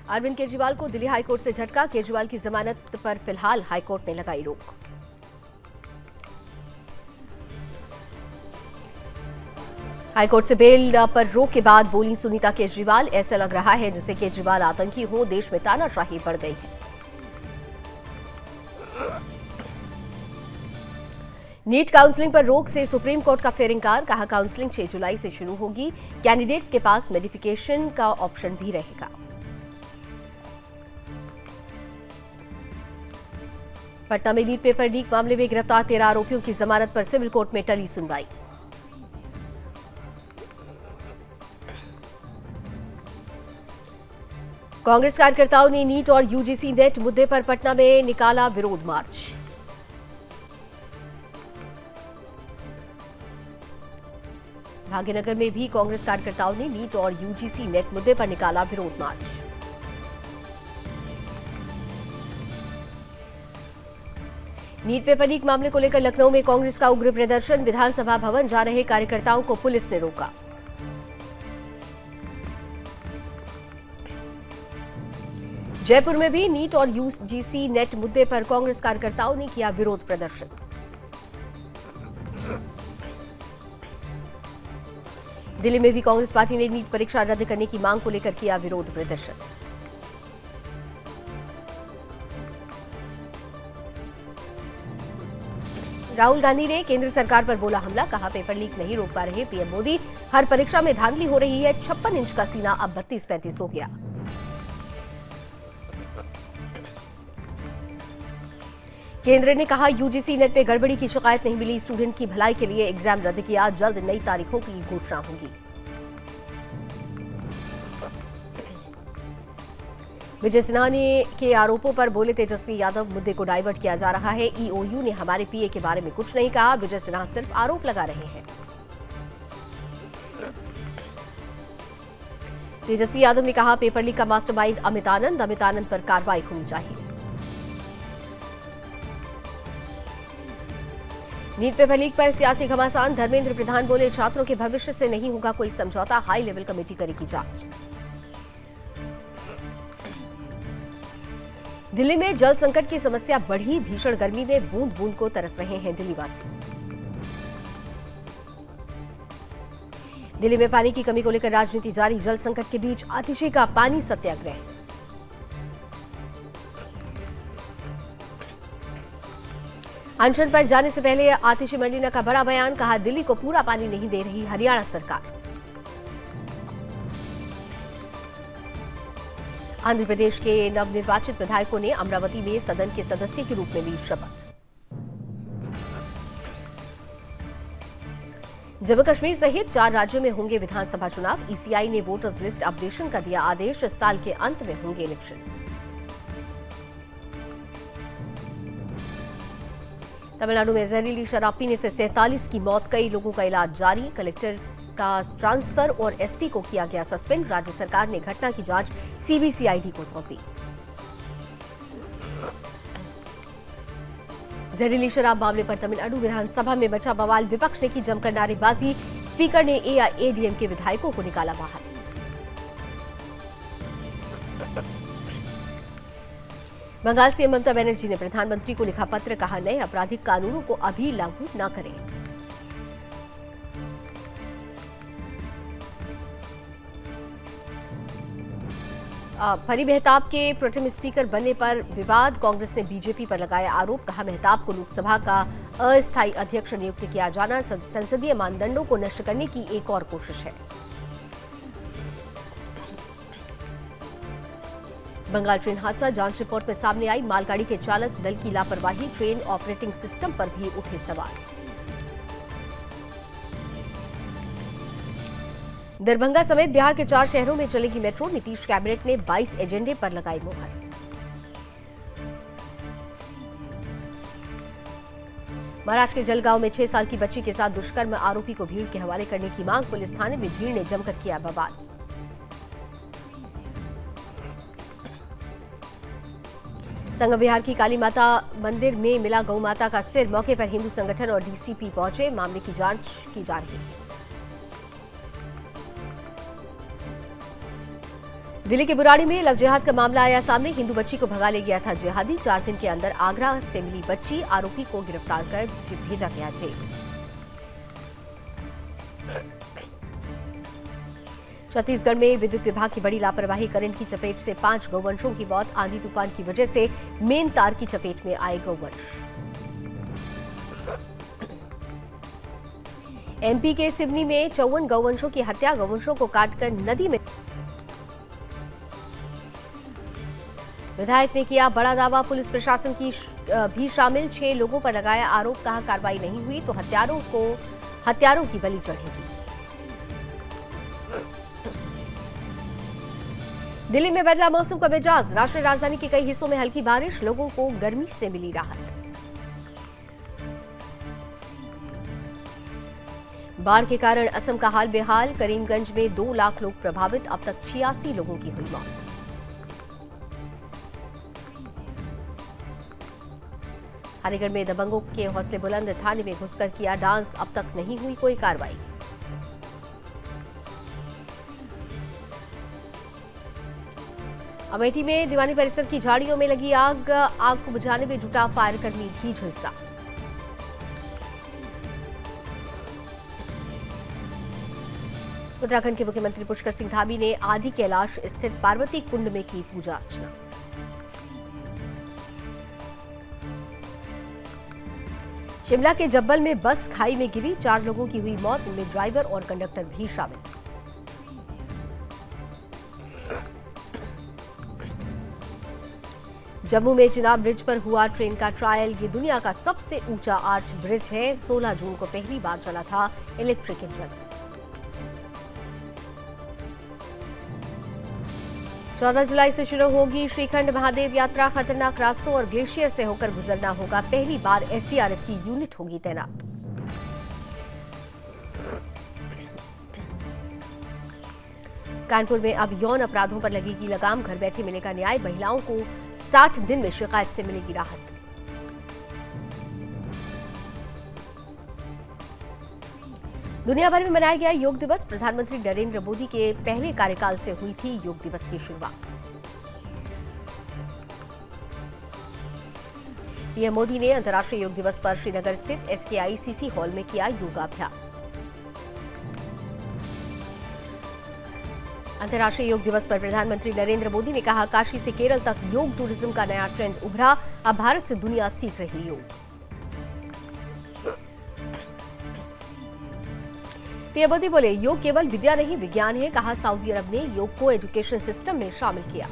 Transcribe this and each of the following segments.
अरविंद केजरीवाल को दिल्ली हाईकोर्ट से झटका। केजरीवाल की जमानत पर फिलहाल हाईकोर्ट ने लगाई रोक। हाईकोर्ट से बेल पर रोक के बाद बोली सुनीता केजरीवाल, ऐसा लग रहा है जैसे केजरीवाल आतंकी हो, देश में तानाशाही बढ़ गई है। नीट काउंसलिंग पर रोक से सुप्रीम कोर्ट का फिर इंकार। कहा काउंसलिंग 6 जुलाई से शुरू होगी। कैंडिडेट्स के पास मेडिफिकेशन का ऑप्शन भी रहेगा। पटना में नीट पेपर लीक मामले में गिरफ्तार 13 आरोपियों की जमानत पर सिविल कोर्ट में टली सुनवाई। कांग्रेस कार्यकर्ताओं ने नीट और यूजीसी नेट मुद्दे पर पटना में निकाला विरोध मार्च। भाग्यनगर में भी कांग्रेस कार्यकर्ताओं ने नीट और यूजीसी नेट मुद्दे पर निकाला विरोध मार्च। नीट पेपर लीक मामले को लेकर लखनऊ में कांग्रेस का उग्र प्रदर्शन। विधानसभा भवन जा रहे कार्यकर्ताओं को पुलिस ने रोका। जयपुर में भी नीट और यूजीसी नेट मुद्दे पर कांग्रेस कार्यकर्ताओं ने किया विरोध प्रदर्शन। दिल्ली में भी कांग्रेस पार्टी ने नीट परीक्षा रद्द करने की मांग को लेकर किया विरोध प्रदर्शन। राहुल गांधी ने केंद्र सरकार पर बोला हमला। कहा पेपर लीक नहीं रोक पा रहे पीएम मोदी, हर परीक्षा में धांधली हो रही है। 56 इंच का सीना अब 32-35 हो गया। केंद्र ने कहा यूजीसी नेट पे गड़बड़ी की शिकायत नहीं मिली। स्टूडेंट की भलाई के लिए एग्जाम रद्द किया। जल्द नई तारीखों की घोषणा होगी। विजय सिन्हा के आरोपों पर बोले तेजस्वी यादव, मुद्दे को डाइवर्ट किया जा रहा है। ईओयू ने हमारे पीए के बारे में कुछ नहीं कहा। विजय सिन्हा सिर्फ आरोप लगा रहे हैं। तेजस्वी यादव ने कहा पेपर लीक का मास्टरमाइंड अमित आनंद पर कार्रवाई होनी चाहिए। नीट पेपर लीक पर सियासी घमासान। धर्मेंद्र प्रधान बोले छात्रों के भविष्य से नहीं होगा कोई समझौता। हाई लेवल कमेटी करेगी जांच। दिल्ली में जल संकट की समस्या बढ़ी। भीषण गर्मी में बूंद बूंद को तरस रहे हैं दिल्लीवासी। दिल्ली में पानी की कमी को लेकर राजनीति जारी। जल संकट के बीच आतिशी का पानी सत्याग्रह। अनशन पर जाने से पहले आतिशी मंडीना का बड़ा बयान। कहा दिल्ली को पूरा पानी नहीं दे रही हरियाणा सरकार। आंध्र प्रदेश के नवनिर्वाचित विधायकों ने अमरावती में सदन के सदस्य के रूप में ली शपथ। जम्मू कश्मीर सहित 4 राज्यों में होंगे विधानसभा चुनाव। ईसीआई ने वोटर्स लिस्ट अपडेशन का दिया आदेश। इस साल के अंत में होंगे इलेक्शन। तमिलनाडु में जहरीली शराब पीने से 47 की मौत। कई लोगों का इलाज जारी। कलेक्टर का ट्रांसफर और एसपी को किया गया सस्पेंड। राज्य सरकार ने घटना की जांच सीबीसीआईडी को सौंपी। जहरीली शराब मामले पर तमिलनाडु विधानसभा में मचा बवाल। विपक्ष ने की जमकर नारेबाजी। स्पीकर ने एआईएडीएम के विधायकों को निकाला बाहर। बंगाल सीएम ममता बनर्जी ने प्रधानमंत्री को लिखा पत्र। कहा नए आपराधिक कानूनों को अभी लागू न करें। परी मेहताब के प्रोटेम स्पीकर बनने पर विवाद। कांग्रेस ने बीजेपी पर लगाया आरोप। कहा मेहताब को लोकसभा का अस्थायी अध्यक्ष नियुक्त किया जाना संसदीय मानदंडों को नष्ट करने की एक और कोशिश है। बंगाल ट्रेन हादसा। जांच रिपोर्ट में सामने आई मालगाड़ी के चालक दल की लापरवाही। ट्रेन ऑपरेटिंग सिस्टम पर भी उठे सवाल। दरभंगा समेत बिहार के 4 शहरों में चलेगी मेट्रो। नीतीश कैबिनेट ने 22 एजेंडे पर लगाई मुहर। महाराष्ट्र के जलगांव में 6 साल की बच्ची के साथ दुष्कर्म आरोपी को भीड़ के हवाले करने की मांग। पुलिस थाने में भीड़ ने जमकर किया बवाल। संगम बिहार की काली माता मंदिर में मिला गौ माता का सिर। मौके पर हिंदू संगठन और डीसीपी पहुंचे। मामले की जांच की जा रही है। दिल्ली के बुराड़ी में लव जिहाद का मामला आया सामने। हिंदू बच्ची को भगा ले गया था जिहादी। 4 दिन के अंदर आगरा से मिली बच्ची, आरोपी को गिरफ्तार कर भेजा गया जेल। छत्तीसगढ़ में विद्युत विभाग की बड़ी लापरवाही, करंट की चपेट से 5 गौवंशों की मौत। आंधी तूफान की वजह से मेन तार की चपेट में आए गौवंश। एमपी के सिवनी में 54 गौवंशों की हत्या, गौवंशों को काटकर नदी में। विधायक ने किया बड़ा दावा, पुलिस प्रशासन की भी शामिल। 6 लोगों पर लगाया आरोप, कहा कार्रवाई नहीं हुई तो हत्यारों की बलि चढ़ेगी। दिल्ली में बदला मौसम का मिजाज, राष्ट्रीय राजधानी के कई हिस्सों में हल्की बारिश, लोगों को गर्मी से मिली राहत। बाढ़ के कारण असम का हाल बेहाल, करीमगंज में 2 लाख लोग प्रभावित, अब तक 86 लोगों की हुई मौत। अलीगढ़ में दबंगों के हौसले बुलंद, थाने में घुसकर किया डांस, अब तक नहीं हुई कोई कार्रवाई। अमेठी में दीवानी परिसर की झाड़ियों में लगी आग को बुझाने में जुटा फायरकर्मी भी झुलसा। उत्तराखंड के मुख्यमंत्री पुष्कर सिंह धामी ने आदि कैलाश स्थित पार्वती कुंड में की पूजा अर्चना। शिमला के जब्बल में बस खाई में गिरी, 4 लोगों की हुई मौत, इनमें ड्राइवर और कंडक्टर भी शामिल। जम्मू में चिनाब ब्रिज पर हुआ ट्रेन का ट्रायल। ये दुनिया का सबसे ऊंचा आर्च ब्रिज है। 16 जून को पहली बार चला था इलेक्ट्रिक इंजन। 14 जुलाई से शुरू होगी श्रीखंड महादेव यात्रा। खतरनाक रास्तों और ग्लेशियर से होकर गुजरना होगा। पहली बार एसडीआरएफ की यूनिट होगी तैनात। कानपुर में अब यौन अपराधों पर लगेगी लगाम, घर बैठे मिलेगा न्याय। महिलाओं को 60 दिन में शिकायत से मिलेगी राहत। दुनिया भर में मनाया गया योग दिवस। प्रधानमंत्री नरेंद्र मोदी के पहले कार्यकाल से हुई थी योग दिवस की शुरुआत। पीएम मोदी ने अंतर्राष्ट्रीय योग दिवस पर श्रीनगर स्थित एसकेआईसीसी हॉल में किया योगाभ्यास। अंतर्राष्ट्रीय योग दिवस पर प्रधानमंत्री नरेंद्र मोदी ने कहा, काशी से केरल तक योग टूरिज्म का नया ट्रेंड उभरा। अब भारत से दुनिया सीख रही योग। पीएम मोदी बोले, योग केवल विद्या नहीं विज्ञान है। कहा, सऊदी अरब ने योग को एजुकेशन सिस्टम में शामिल किया।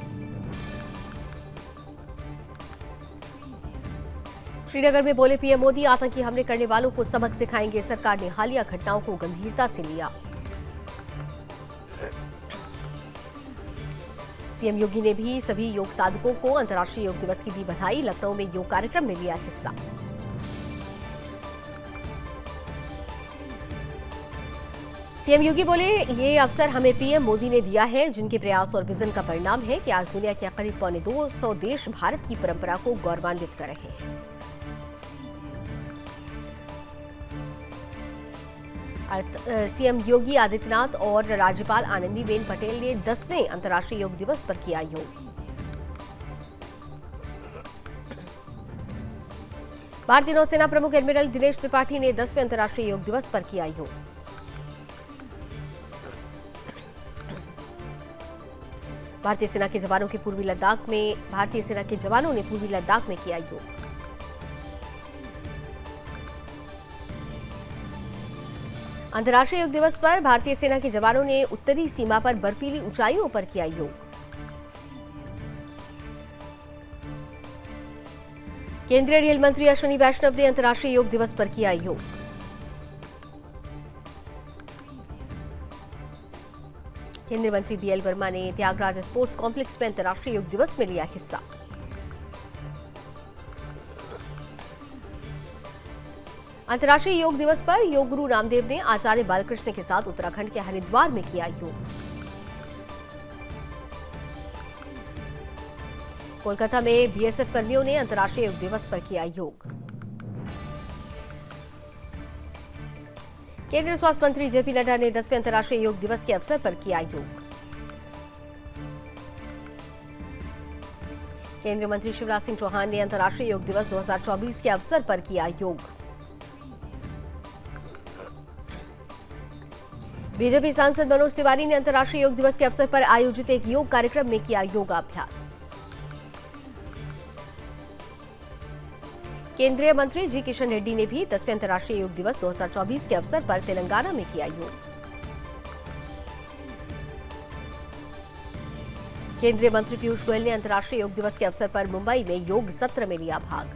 श्रीनगर में बोले पीएम मोदी, आतंकी हमले करने वालों को सबक सिखाएंगे। सरकार ने हालिया घटनाओं को गंभीरता से लिया। सीएम योगी ने भी सभी योग साधकों को अंतर्राष्ट्रीय योग दिवस की दी बधाई। लखनऊ में योग कार्यक्रम में लिया हिस्सा। सीएम योगी बोले, ये अवसर हमें पीएम मोदी ने दिया है, जिनके प्रयास और विजन का परिणाम है कि आज दुनिया के करीब 250 देश भारत की परंपरा को गौरवान्वित कर रहे हैं। सीएम योगी आदित्यनाथ और राज्यपाल आनंदीबेन पटेल ने 10वें अंतर्राष्ट्रीय योग दिवस पर किया योग। भारतीय नौसेना प्रमुख एडमिरल दिनेश त्रिपाठी ने 10वें अंतर्राष्ट्रीय योग दिवस पर किया योग। भारतीय सेना के जवानों ने पूर्वी लद्दाख में किया योग। अंतर्राष्ट्रीय योग दिवस पर भारतीय सेना के जवानों ने उत्तरी सीमा पर बर्फीली ऊंचाइयों पर किया योग। केंद्रीय रेल मंत्री अश्विनी वैष्णव ने अंतर्राष्ट्रीय योग दिवस पर किया योग। केंद्रीय मंत्री बीएल वर्मा ने त्यागराज स्पोर्ट्स कॉम्प्लेक्स में अंतर्राष्ट्रीय योग दिवस में लिया हिस्सा। अंतर्राष्ट्रीय योग दिवस पर योग गुरु रामदेव ने आचार्य बालकृष्ण के साथ उत्तराखंड के हरिद्वार में किया योग। कोलकाता में बीएसएफ कर्मियों ने अंतर्राष्ट्रीय योग दिवस पर किया योग। केंद्रीय स्वास्थ्य मंत्री जेपी नड्डा ने 10वें अंतर्राष्ट्रीय योग दिवस के अवसर पर किया योग। केंद्रीय मंत्री शिवराज सिंह चौहान ने अंतर्राष्ट्रीय योग दिवस 2024 के अवसर पर किया योग। बीजेपी सांसद मनोज तिवारी ने अंतर्राष्ट्रीय योग दिवस के अवसर पर आयोजित एक योग कार्यक्रम में किया योगाभ्यास। केंद्रीय मंत्री जी किशन रेड्डी ने भी 10वें अंतर्राष्ट्रीय योग दिवस 2024 के अवसर पर तेलंगाना में किया योग। केंद्रीय मंत्री पीयूष गोयल ने अंतर्राष्ट्रीय योग दिवस के अवसर पर मुंबई में योग सत्र में लिया भाग।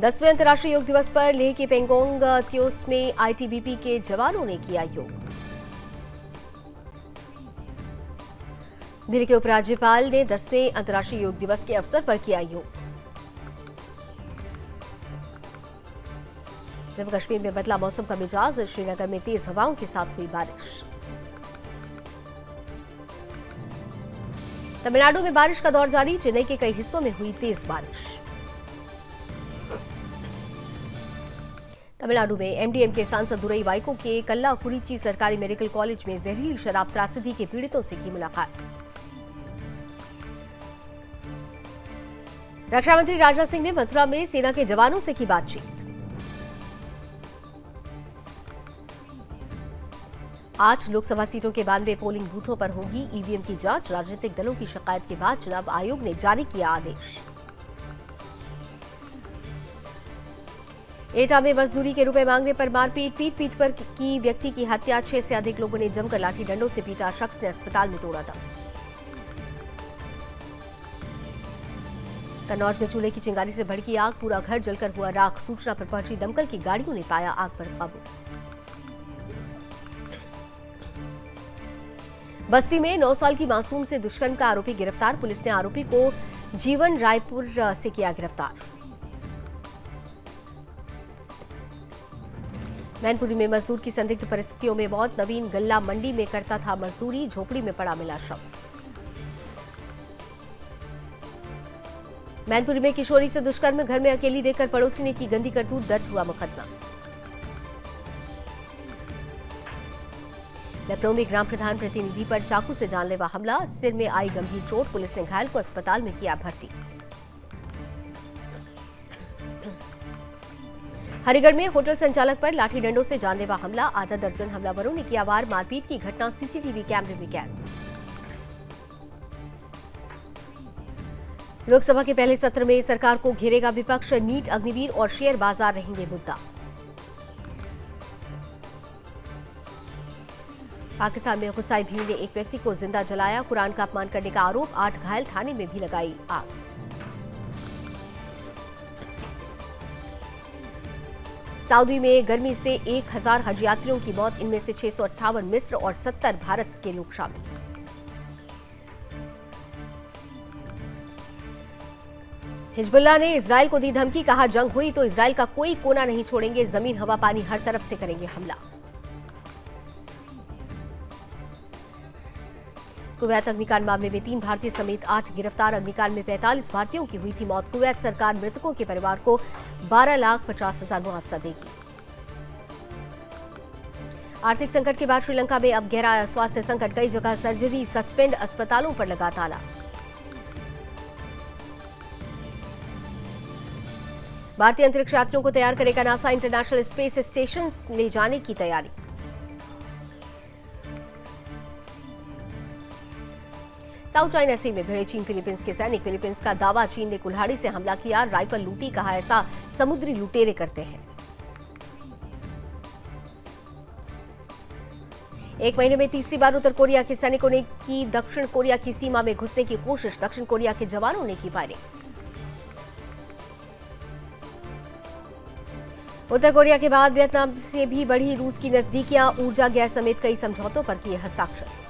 10वें अंतर्राष्ट्रीय योग दिवस पर लेह के पेंगोंग त्योस में आईटीबीपी के जवानों ने किया योग। दिल्ली के उपराज्यपाल ने 10वें अंतर्राष्ट्रीय योग दिवस के अवसर पर किया योग। जम्मू कश्मीर में बदला मौसम का मिजाज, श्रीनगर में तेज हवाओं के साथ हुई बारिश। तमिलनाडु में बारिश का दौर जारी, चेन्नई के कई हिस्सों में हुई तेज बारिश। तमिलनाडु में एमडीएमके सांसद दुरई वाइको के कल्लाकुरिची सरकारी मेडिकल कॉलेज में जहरीली शराब त्रासदी के पीड़ितों से की मुलाकात। रक्षा मंत्री राजनाथ सिंह ने मथुरा में सेना के जवानों से की बातचीत। 8 लोकसभा सीटों के 92 पोलिंग बूथों पर होगी ईवीएम की जांच। राजनीतिक दलों की शिकायत के बाद चुनाव आयोग ने जारी किया आदेश। एटा में मजदूरी के रुपए मांगने पर मारपीट, पीट पर की व्यक्ति की हत्या। 6 से अधिक लोगों ने जमकर लाठी डंडों से पीटा, शख्स ने अस्पताल में तोड़ा दम। कन्नौज में चूल्हे की चिंगारी से भड़की आग, पूरा घर जलकर हुआ राख। सूचना पर पहुंची दमकल की गाड़ियों ने पाया आग पर काबू। बस्ती में 9 साल की मासूम से दुष्कर्म का आरोपी गिरफ्तार। पुलिस ने आरोपी को जीवन रायपुर से किया गिरफ्तार। मैनपुरी में मजदूर की संदिग्ध परिस्थितियों में मौत। नवीन गल्ला मंडी में करता था मजदूरी, झोपड़ी में पड़ा मिला शव। मैनपुरी में किशोरी से दुष्कर्म, घर में अकेली देखकर पड़ोसी ने की गंदी करतूत, दर्ज हुआ मुकदमा। लखनऊ में ग्राम प्रधान प्रतिनिधि पर चाकू से जानलेवा हमला, सिर में आई गंभीर चोट। पुलिस ने घायल को अस्पताल में किया भर्ती। हरिगढ़ में होटल संचालक पर लाठी डंडों से जानलेवा हमला, आधा दर्जन हमलावरों ने किया वार। मारपीट की घटना सीसीटीवी कैमरे में कैद। लोकसभा के पहले सत्र में सरकार को घेरेगा विपक्ष। नीट, अग्निवीर और शेयर बाजार रहेंगे मुद्दा। पाकिस्तान में गुस्साई भीड़ ने एक व्यक्ति को जिंदा जलाया, कुरान का अपमान करने का आरोप। 8 घायल, थाने में भी लगाई आग। सऊदी में गर्मी से 1000 हज यात्रियों की मौत, इनमें से 658 मिस्र और 70 भारत के लोग शामिल। हिजबुल्लाह ने इजरायल को दी धमकी, कहा जंग हुई तो इजरायल का कोई कोना नहीं छोड़ेंगे, जमीन हवा पानी हर तरफ से करेंगे हमला। कुवैत अग्निकांड मामले में 3 भारतीय समेत 8 गिरफ्तार। अग्निकांड में 45 भारतीयों की हुई थी मौत। कुवैत सरकार मृतकों के परिवार को 12,50,000 मुआवजा देगी। आर्थिक संकट के बाद श्रीलंका में अब गहरा स्वास्थ्य संकट, कई जगह सर्जरी सस्पेंड, अस्पतालों पर लगा ताला। भारतीय अंतरिक्ष यात्रियों को तैयार करेगा नासा, इंटरनेशनल स्पेस स्टेशन ले जाने की तैयारी। साउथ चाइना सी में भिड़े चीन फिलीपींस के सैनिक। फिलीपींस का दावा, चीन ने कुल्हाड़ी से हमला किया, राइफल लूटी, कहा ऐसा समुद्री लुटेरे करते हैं। 1 महीने में तीसरी बार उत्तर कोरिया के सैनिकों ने की दक्षिण कोरिया की सीमा में घुसने की कोशिश। दक्षिण कोरिया के जवानों ने की फायरिंग। उत्तर कोरिया के बाद वियतनाम से भी बढ़ी रूस की नजदीकियां। ऊर्जा, गैस समेत कई समझौतों पर किए हस्ताक्षर।